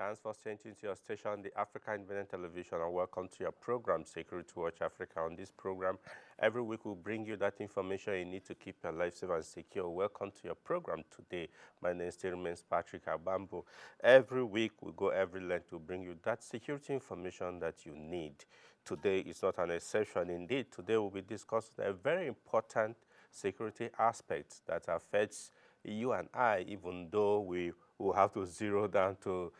Thanks for staying tuned to your station, the Africa Independent Television, and welcome to your program, Security Watch Africa. On this program, every week we'll bring you that information you need to keep your life safe and secure. Welcome to your program today. My name still remains Patrick Abambo. Every week we go every length to bring you that security information that you need. Today is not an exception. Indeed, today we'll be discussing a very important security aspect that affects you and I, even though we will have to zero down to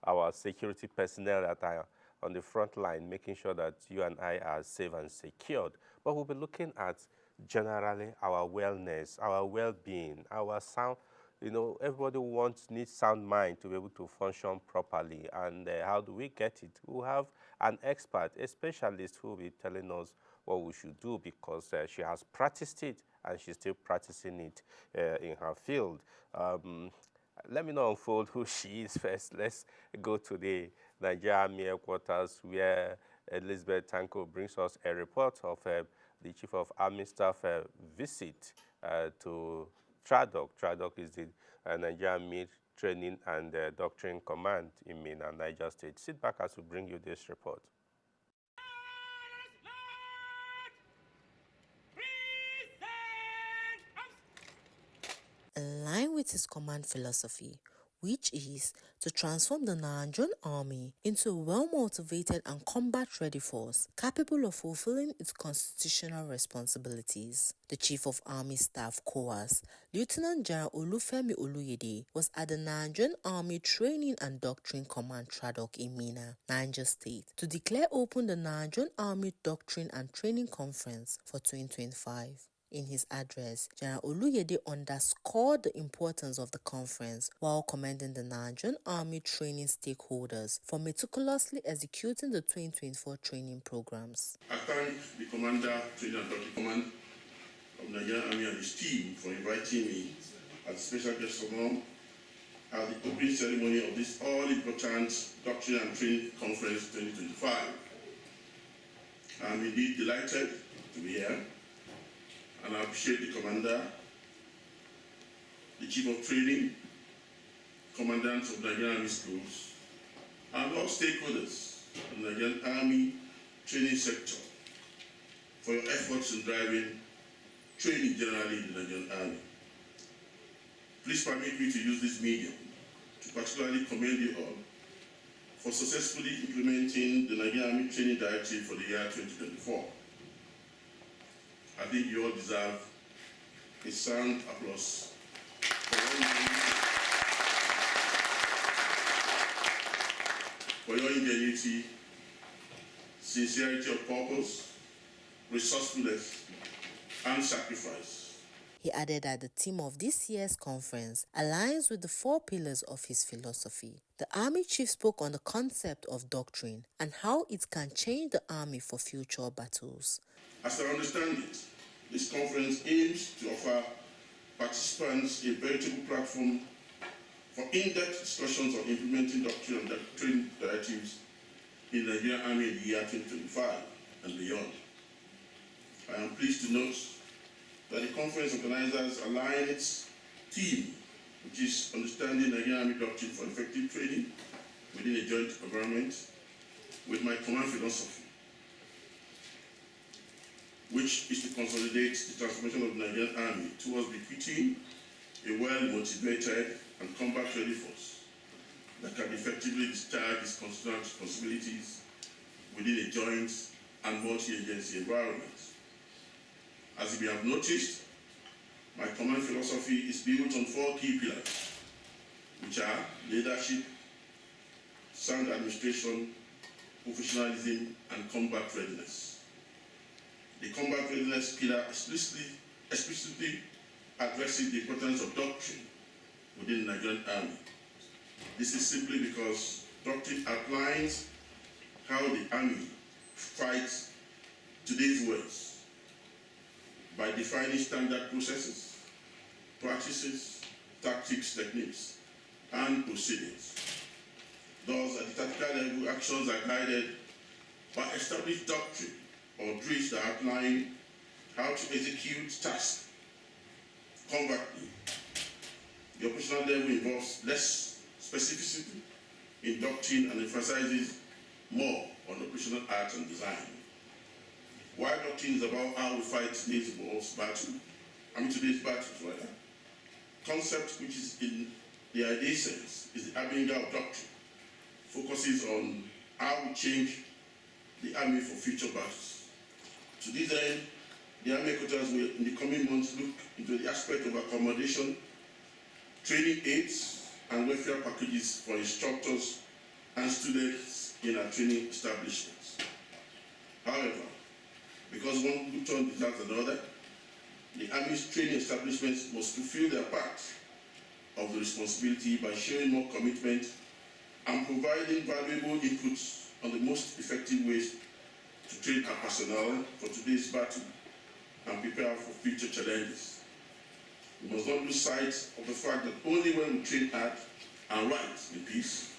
our security personnel that are on the front line, making sure that you and I are safe and secured. But we'll be looking at generally our wellness, our well-being, our sound. You know, everybody needs sound mind to be able to function properly. And how do we get it? We'll have an expert, a specialist who will be telling us what we should do because she has practiced it and she's still practicing it in her field. Let me not unfold who she is first. Let's go to the Nigeria Army headquarters where Elizabeth Tanko brings us a report of the Chief of Army Staff visit to TRADOC. TRADOC is the Nigeria Army Training and Doctrine Command in Minna, Niger State. Sit back as we bring you this report. In line with his command philosophy, which is to transform the Nigerian army into a well-motivated and combat-ready force capable of fulfilling its constitutional responsibilities. The Chief of Army Staff (COAS), Lieutenant General Olufemi Oluyede, was at the Nigerian Army Training and Doctrine Command (TRADOC) in Minna, Niger State, to declare open the Nigerian Army Doctrine and Training Conference for 2025. In his address, General Oluyede underscored the importance of the conference while commending the Nigerian Army training stakeholders for meticulously executing the 2024 training programs. I thank the Commander, Training and Doctrine Command of the Nigerian Army and his team for inviting me as special guest of honor at the opening ceremony of this all-important Doctrine and Training Conference 2025. I'm indeed delighted to be here. And I appreciate the Commander, the Chief of Training, Commandants of the Nigerian Army Schools, and all stakeholders in the Nigerian Army training sector for your efforts in driving training generally in the Nigerian Army. Please permit me to use this medium to particularly commend you all for successfully implementing the Nigerian Army Training Directive for the year 2024. I think you all deserve a sound applause for your ingenuity, sincerity of purpose, resourcefulness, and sacrifice. He added that the theme of this year's conference aligns with the 4 pillars of his philosophy. The Army Chief spoke on the concept of doctrine and how it can change the Army for future battles. As I understand it, this conference aims to offer participants a veritable platform for in-depth discussions on implementing doctrine and training directives in the Nigerian Army in the year 2025 and beyond. I am pleased to note that the conference organizers align its theme, which is understanding Nigerian Army doctrine for effective training within a joint environment, with my command philosophy, which is to consolidate the transformation of the Nigerian Army towards bequeathing a well-motivated and combat-ready force that can effectively discharge its constitutional responsibilities within a joint and multi-agency environment. As you may have noticed, my command philosophy is built on 4 key pillars, which are leadership, sound administration, professionalism, and combat readiness. The combat readiness pillar explicitly addresses the importance of doctrine within the Nigerian Army. This is simply because doctrine outlines how the Army fights today's wars by defining standard processes, practices, tactics, techniques, and proceedings. Thus, at the tactical level, actions are guided by established doctrine or drills that outline how to execute tasks covertly. The operational level involves less specificity in doctrine and emphasizes more on operational art and design. While doctrine is about how we fight today's battles, rather, concept which is in the idea sense is the Abinga of doctrine, focuses on how we change the army for future battles. To this end, the Army headquarters will in the coming months look into the aspect of accommodation, training aids, and welfare packages for instructors and students in our training establishments. However, because one good turn deserves another, the Army's training establishments must fulfill their part of the responsibility by showing more commitment and providing valuable inputs on the most effective ways to train our personnel for today's battle and prepare for future challenges. We must not lose sight of the fact that only when we train hard and right in peace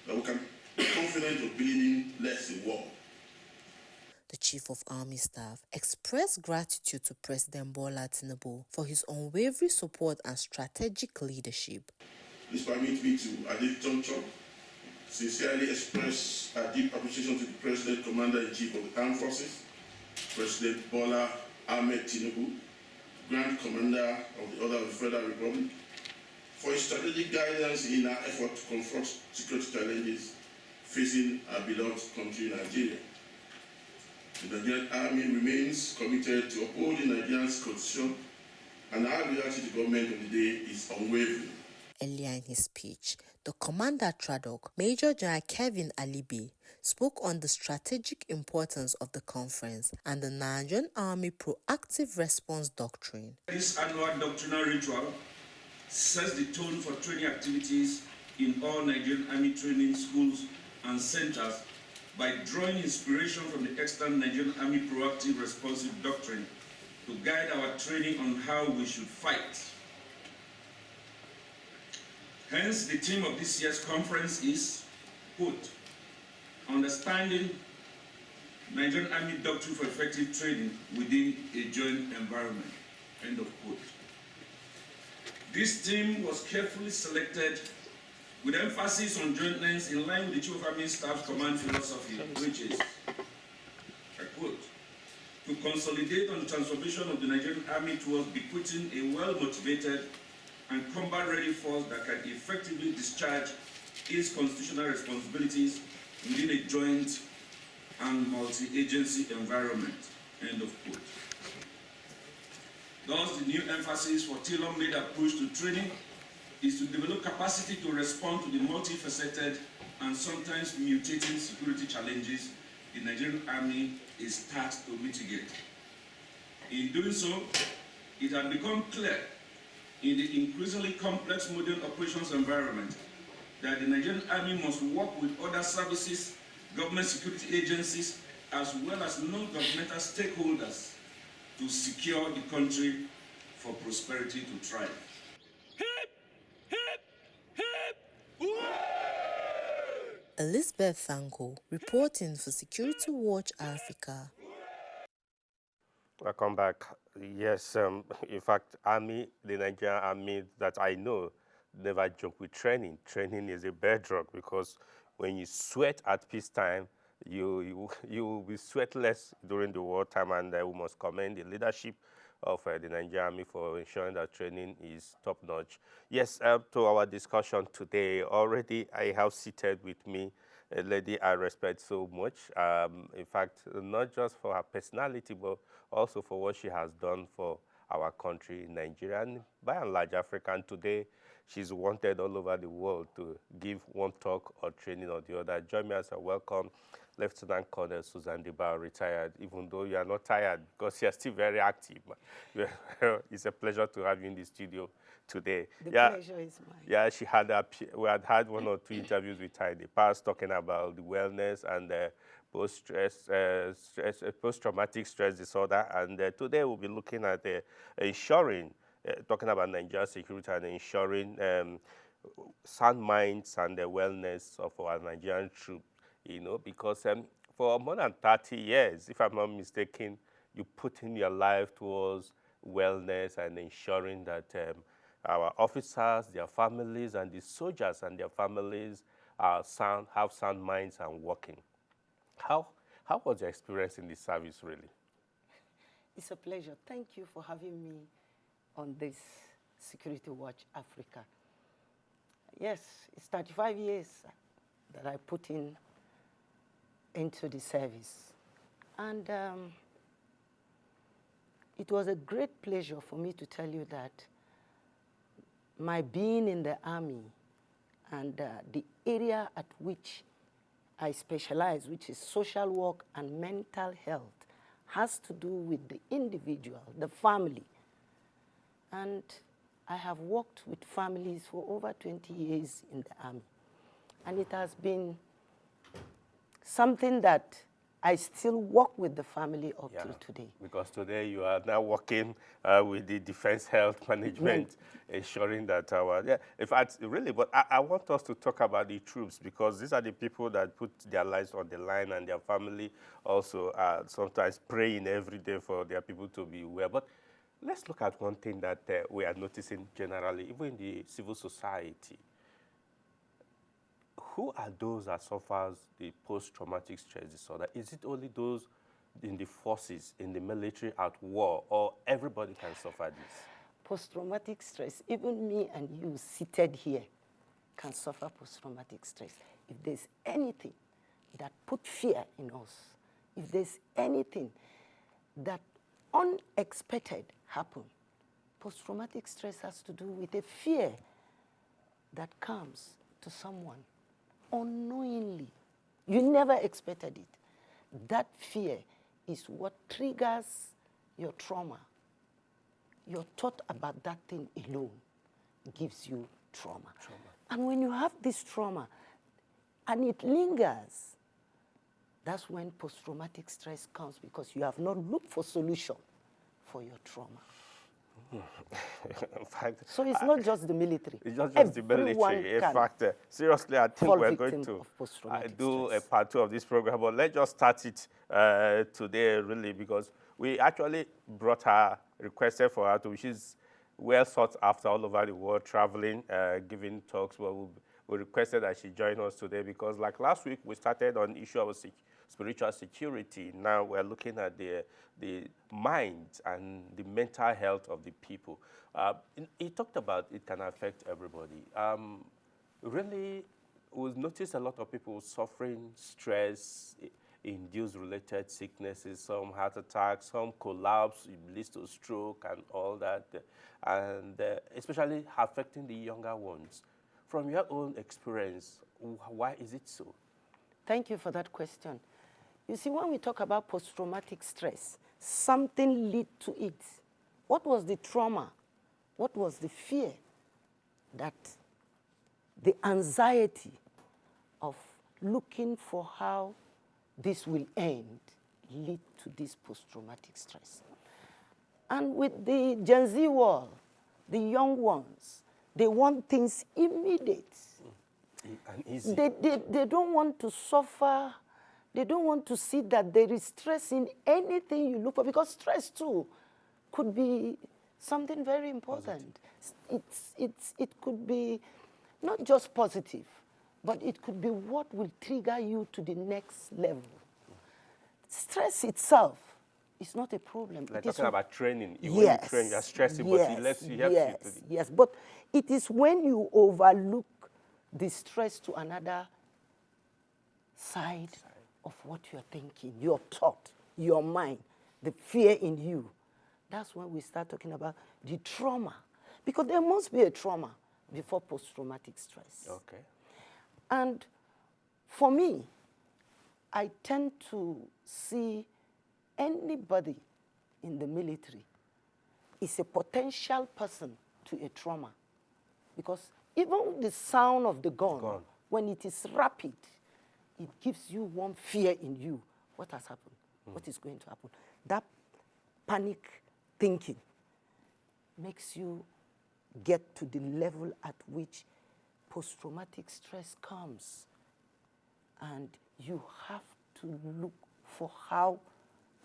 that we can be confident of bleeding less in war. The Chief of Army Staff expressed gratitude to President Bola Tinubu for his unwavering support and strategic leadership. Please permit me to, at this juncture, sincerely express our deep appreciation to the President, Commander-in-Chief of the Armed Forces, President Bola Ahmed Tinubu, Grand Commander of the Order of the Federal Republic, for his strategic guidance in our effort to confront security challenges facing our beloved country, Nigeria. The Nigerian Army remains committed to upholding Nigeria's constitution, and our loyalty to the government of the day is unwavering. Earlier in his speech, the commander Tradoc, Major General Kevin Alibi, spoke on the strategic importance of the conference and the Nigerian Army proactive response doctrine. This annual doctrinal ritual sets the tone for training activities in all Nigerian Army training schools and centers by drawing inspiration from the extant Nigerian Army proactive responsive doctrine to guide our training on how we should fight. Hence, the theme of this year's conference is, quote, Understanding Nigerian Army Doctrine for Effective Training Within a Joint Environment, end of quote. This theme was carefully selected with emphasis on jointness in line with the Chief of Army Staff's command philosophy, which is, I quote, to consolidate on the transformation of the Nigerian Army towards bequeathing a well-motivated and combat-ready force that can effectively discharge its constitutional responsibilities within a joint and multi-agency environment, end of quote. Thus, the new emphasis for tailor-made approach to training is to develop capacity to respond to the multifaceted and sometimes mutating security challenges the Nigerian Army is tasked to mitigate. In doing so, it has become clear in the increasingly complex modern operations environment that the Nigerian Army must work with other services, government security agencies, as well as non-governmental stakeholders to secure the country for prosperity to thrive. Elizabeth Thango, reporting for Security Watch Africa. Welcome back. Yes, in fact, the Nigerian Army that I know never joke with training. Training is a bedrock because when you sweat at peacetime, you will be sweatless during the wartime, and we must commend the leadership of the Nigerian Army for ensuring that training is top-notch. Yes, to our discussion today, already I have seated with me a lady I respect so much. In fact, not just for her personality, but also for what she has done for our country, Nigeria, and by and large Africa. And today, she's wanted all over the world to give one talk or training or the other. Join me as I welcome Lieutenant Colonel Susan Dibao, retired, even though you are not tired because you are still very active. It's a pleasure to have you in the studio today. The pleasure is mine. Yeah, we had had one or two interviews with her in the past talking about the wellness and post-traumatic stress disorder. And today we'll be looking at talking about Nigerian security and ensuring sound minds and the wellness of our Nigerian troops. Because for more than 30 years, if I'm not mistaken, you put in your life towards wellness and ensuring that our officers, their families, and the soldiers and their families have sound minds and working. How was your experience in the service, really? It's a pleasure. Thank you for having me on this Security Watch Africa. Yes, it's 35 years that I put into the service. And it was a great pleasure for me to tell you that my being in the Army and the area at which I specialize, which is social work and mental health, has to do with the individual, the family. And I have worked with families for over 20 years in the Army. And it has been something that I still work with the family up till today. Because today you are now working with the Defense Health Management, ensuring that in fact, really, but I want us to talk about the troops, because these are the people that put their lives on the line, and their family also sometimes praying every day for their people to be well. But let's look at one thing that we are noticing generally, even in the civil society. Who are those that suffers the post-traumatic stress disorder? Is it only those in the forces, in the military, at war, or everybody can suffer this? Post-traumatic stress, even me and you seated here can suffer post-traumatic stress. If there's anything that put fear in us, if there's anything that unexpected happen, post-traumatic stress has to do with a fear that comes to someone unknowingly. You never expected it. That fear is what triggers your trauma. Your thought about that thing alone gives you trauma. And when you have this trauma and it lingers, that's when post-traumatic stress comes, because you have not looked for solution for your trauma. In fact, so it's not just the military. It's not just the military. In fact, seriously, I think we're going to do a part 2 of this program, but let's just start it today, really, because we actually brought her, requested for her to, she's well sought after all over the world, traveling, giving talks. Well, we requested that she join us today because, like last week, we started on the issue of spiritual security. Now we're looking at the mind and the mental health of the people. He talked about it can affect everybody. Really, we've noticed a lot of people suffering stress, induced related sicknesses, some heart attacks, some collapse, it leads to stroke and all that, and especially affecting the younger ones. From your own experience, why is it so? Thank you for that question. You see, when we talk about post-traumatic stress, something led to it. What was the trauma? What was the fear? That the anxiety of looking for how this will end lead to this post-traumatic stress. And with the Gen Z world, the young ones, they want things immediate. And easy. They don't want to suffer. They don't want to see that there is stress in anything you look for, because stress too could be something very important. It could be not just positive, but it could be what will trigger you to the next level. Stress itself is not a problem. Like talking about training. Yes. When you train, you're stressing, but it helps you. Yes, but it is when you overlook the stress to another side of what you're thinking, your thought, your mind, the fear in you. That's when we start talking about the trauma. Because there must be a trauma before post-traumatic stress. Okay. And for me, I tend to see anybody in the military is a potential person to a trauma. Because even the sound of the gun, when it is rapid, it gives you one fear in you. What has happened? What is going to happen? That panic thinking makes you get to the level at which post-traumatic stress comes. And you have to look for how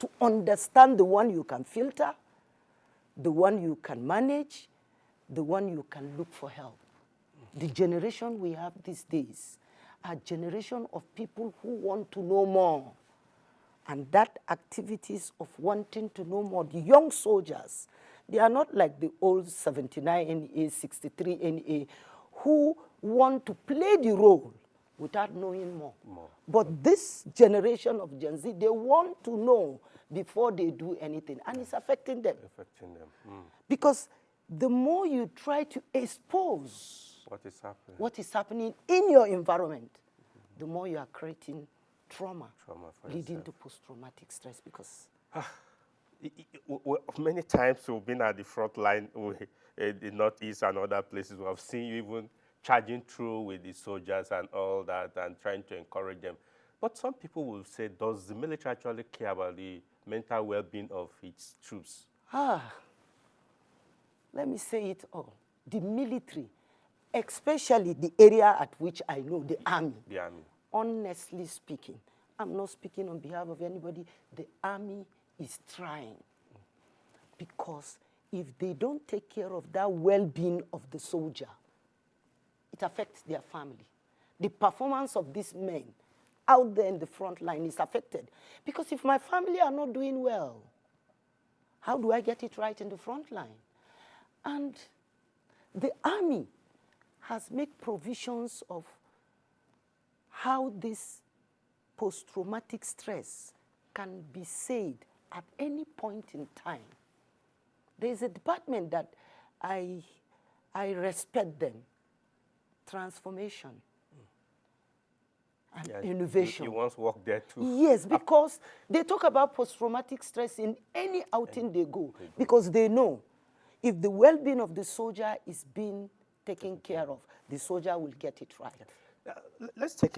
to understand the one you can filter, the one you can manage, the one you can look for help. The generation we have these days are generation of people who want to know more. And that activities of wanting to know more, the young soldiers, they are not like the old 79 NA, 63 NA, who want to play the role without knowing more. But this generation of Gen Z, they want to know before they do anything, and it's affecting them. Because the more you try to expose what is happening in your environment, the more you are creating trauma leading to post-traumatic stress. Because many times we've been at the front line in the Northeast and other places. We have seen you even charging through with the soldiers and all that and trying to encourage them. But some people will say, does the military actually care about the mental well-being of its troops? Let me say it all. The military, especially the area at which I know, the army. The army. Honestly speaking, I'm not speaking on behalf of anybody, the army is trying. Because if they don't take care of that well-being of the soldier, it affects their family. The performance of these men out there in the front line is affected. Because if my family are not doing well, how do I get it right in the front line? And the army has made provisions of how this post-traumatic stress can be saved at any point in time. There is a department that I respect them, transformation and innovation. You once worked there too. Yes, because they talk about post-traumatic stress in any outing they go, because they know if the well-being of the soldier is being taken care of, the soldier will get it right. Let's take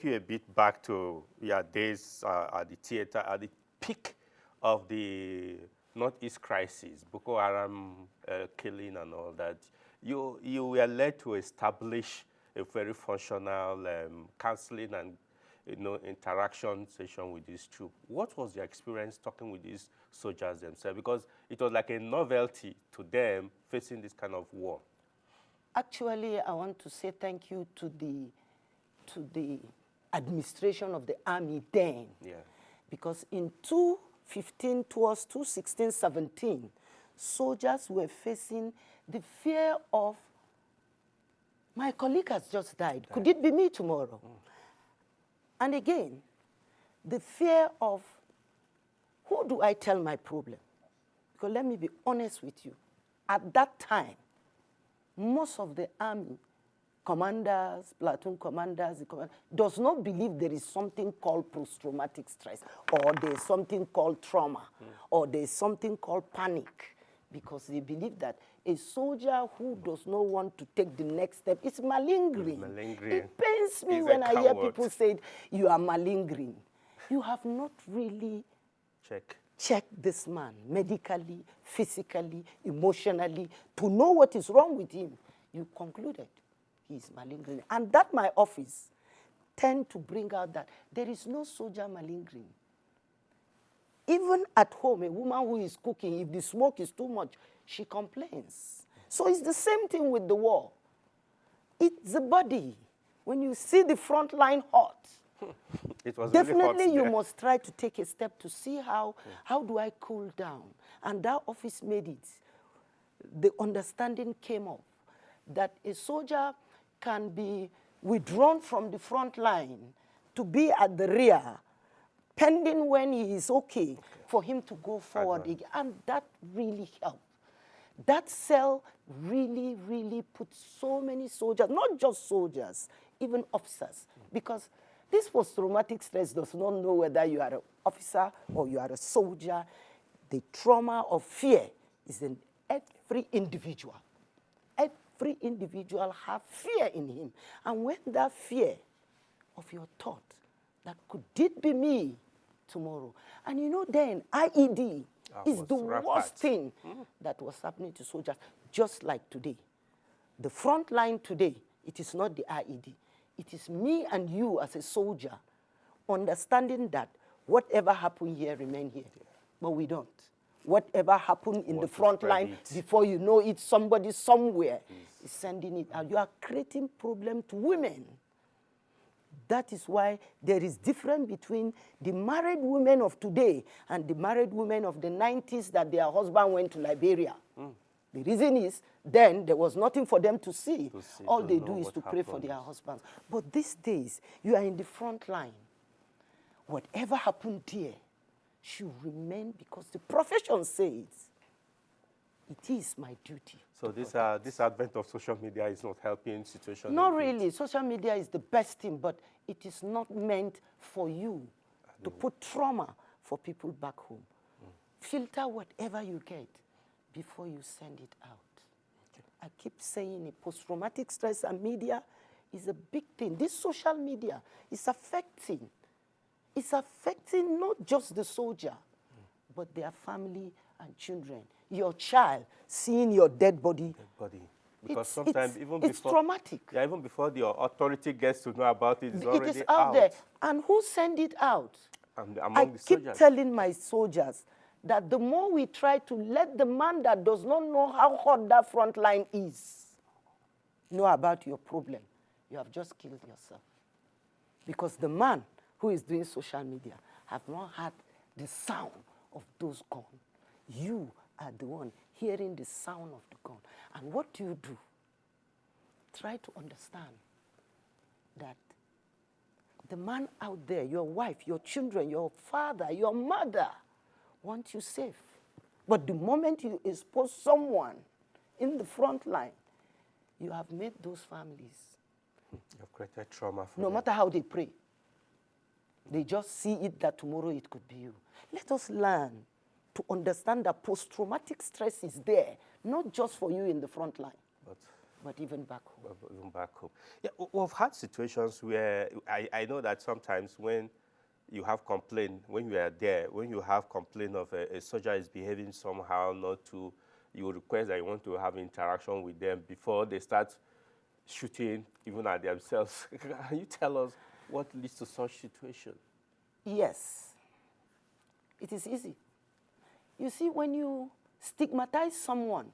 you a bit back to your days at the theater, at the peak of the Northeast crisis, Boko Haram killing and all that. You were led to establish a very functional counseling and interaction session with these troops. What was your experience talking with these soldiers themselves? Because it was like a novelty to them facing this kind of war. Actually, I want to say thank you to the administration of the army then. Yeah. Because in 2015 towards 2016, 17, soldiers were facing the fear of, my colleague has just died. Could it be me tomorrow? And again, the fear of, who do I tell my problem? Because let me be honest with you. At that time, most of the army commanders, platoon commanders, does not believe there is something called post-traumatic stress, or there is something called trauma, or there is something called panic, because they believe that a soldier who does not want to take the next step is malingering. It pains me when I hear people say, you are malingering. You have not really checked this man medically, physically, emotionally, to know what is wrong with him. You concluded he is malingering. And that my office tend to bring out that there is no soldier malingering. Even at home, a woman who is cooking, if the smoke is too much, she complains. So it's the same thing with the war. It's the body. When you see the front line hot, it was definitely really hot you must try to take a step to see how do I cool down. And that office made it. The understanding came up that a soldier can be withdrawn from the front line to be at the rear, pending when he is okay, for him to go forward again. And that really helped. That cell really, really put so many soldiers, not just soldiers, even officers, because this post-traumatic stress does not know whether you are an officer or you are a soldier. The trauma of fear is in every individual. Every individual has fear in him. And when that fear of your thought, that could it be me tomorrow? And you know then, IED is the worst thing that was happening to soldiers, just like today. The front line today, it is not the IED. It is me and you as a soldier understanding that whatever happened here, remain here. But we don't. Whatever happened in the front line, before you know it, somebody somewhere is sending it out. You are creating problem to women. That is why there is difference between the married women of today and the married women of the 90s that their husband went to Liberia. The reason is, then there was nothing for them to see. All they do is to pray for their husbands. But these days, you are in the front line. Whatever happened there should remain because the profession says it is my duty. So this advent of social media is not helping situation? Not really. Social media is the best thing, but it is not meant for you to put trauma for people back home. Filter whatever you get before you send it out. Okay. I keep saying it, post-traumatic stress and media is a big thing. This social media is affecting. It's affecting not just the soldier, but their family and children. Your child seeing your dead body. Because sometimes even it's before, traumatic. Yeah, even before the authority gets to know about it, it's already It is out there. And who sent it out? Among the soldiers. I keep telling my soldiers that the more we try to let the man that does not know how hot that front line is know about your problem, you have just killed yourself. Because the man who is doing social media have not had the sound of those guns. You are the one hearing the sound of the gun. And what do? Try to understand that the man out there, your wife, your children, your father, your mother, want you safe. But the moment you expose someone in the front line, you have made those families. You have created trauma for no them. matter how they pray. They just see it that tomorrow it could be you. Let us learn to understand that post-traumatic stress is there, not just for you in the front line, but even back home. Even back home. Yeah, we've had situations where I know that sometimes when you have complaint, when you are there, when you have complaint of a soldier is behaving somehow not to, you request that you want to have interaction with them before they start shooting even at themselves. Can you tell us what leads to such situation? Yes. It is easy. You see, when you stigmatize someone,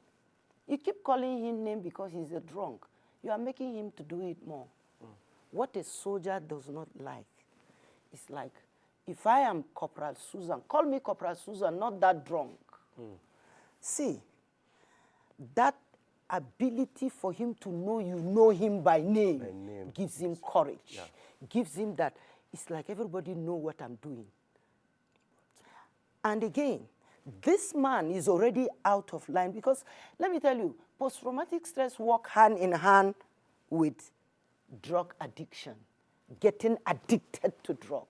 you keep calling him name because he's a drunk. You are making him to do it more. What a soldier does not like is like, if I am Corporal Susan, call me Corporal Susan, not that drunk. See, that ability for him to know you know him by name, gives him courage, gives him that. It's like everybody know what I'm doing. And again, this man is already out of line because, let me tell you, post-traumatic stress work hand in hand with drug addiction, getting addicted to drug,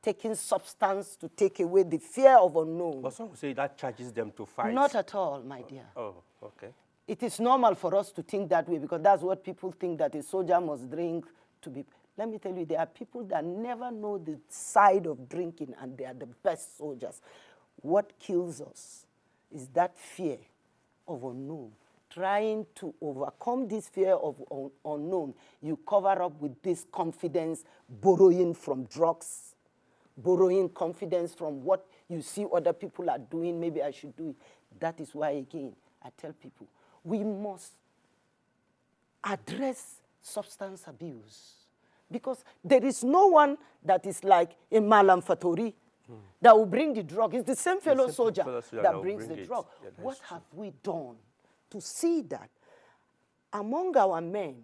taking substance to take away the fear of unknown. But some say that charges them to fight. Not at all, my dear. Oh, okay. It is normal for us to think that way because that's what people think, that a soldier must drink to be. Let me tell you, there are people that never know the side of drinking and they are the best soldiers. What kills us is that fear of unknown. Trying to overcome this fear of unknown, you cover up with this confidence, borrowing from drugs, borrowing confidence from what you see other people are doing, maybe I should do it. That is why, again, I tell people, we must address substance abuse. Because there is no one that is like a Malam Fatori that will bring the drug. It's the same fellow soldier that brings the drug. Yeah, what have we done to see that among our men,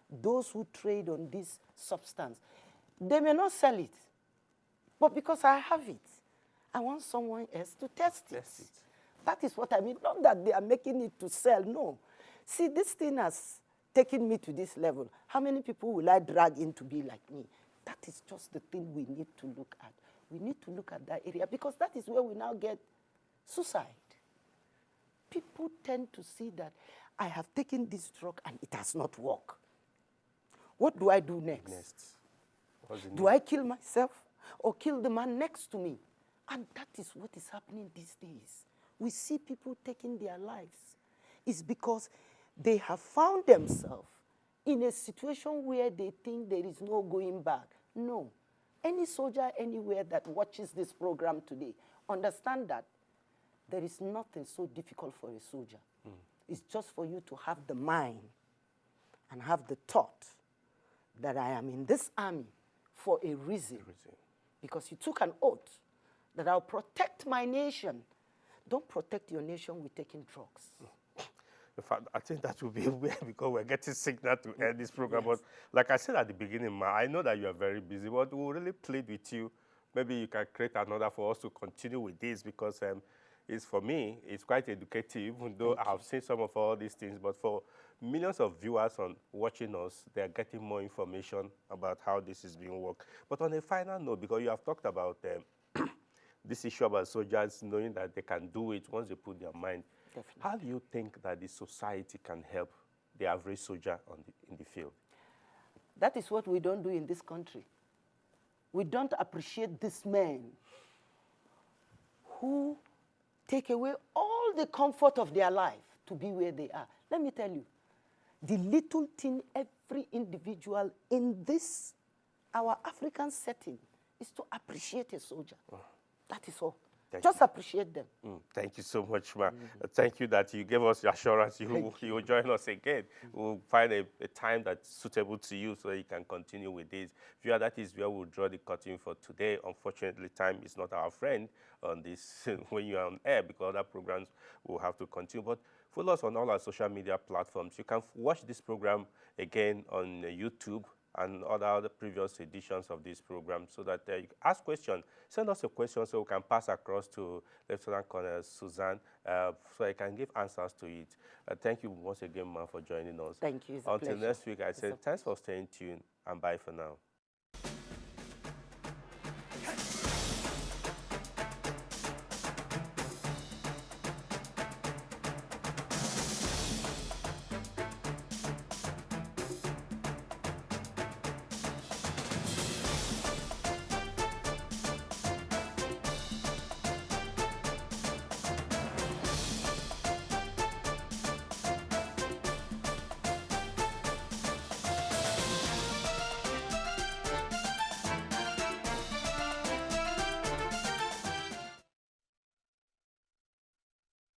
those who trade on this substance, they may not sell it, but because I have it, I want someone else to test it. That is what I mean. Not that they are making it to sell, no. See, this thing has taken me to this level. How many people will I drag in to be like me? That is just the thing we need to look at. We need to look at that area because that is where we now get suicide. People tend to see that I have taken this drug and it has not worked. What do I do next? Do I kill myself or kill the man next to me? And that is what is happening these days. We see people taking their lives. It's because they have found themselves in a situation where they think there is no going back. No. Any soldier anywhere that watches this program today, understand that there is nothing so difficult for a soldier. It's just for you to have the mind and have the thought that I am in this army for a reason. Because you took an oath that I'll protect my nation. Don't protect your nation with taking drugs. In fact, I think that will be weird because we're getting signal to end this program. Yes. But like I said at the beginning, Ma, I know that you are very busy, but we'll really plead with you. Maybe you can create another for us to continue with this because it's, for me, it's quite educative, even though I've seen some of all these things. But for millions of viewers watching us, they're getting more information about how this is being worked. But on a final note, because you have talked about this issue about soldiers knowing that they can do it once they put their mind. Definitely. How do you think that the society can help the average soldier in the field? That is what we don't do in this country. We don't appreciate these men who take away all the comfort of their life to be where they are. Let me tell you, the little thing every individual in this, our African setting, is to appreciate a soldier. That is all. Just appreciate them. Thank you so much, Ma. Thank you that you gave us the assurance you will join us again. We'll find a time that's suitable to you so that you can continue with this. That is where we'll draw the curtain for today. Unfortunately, time is not our friend on this when you're on air because other programs will have to continue. But follow us on all our social media platforms. You can watch this program again on YouTube and other previous editions of this program so that you can ask questions. Send us a question so we can pass across to Lieutenant Colonel Susan so I can give answers to it. Thank you once again, Ma, for joining us. Thank you. It's Until a pleasure. next week, I say thanks for staying tuned and bye for now.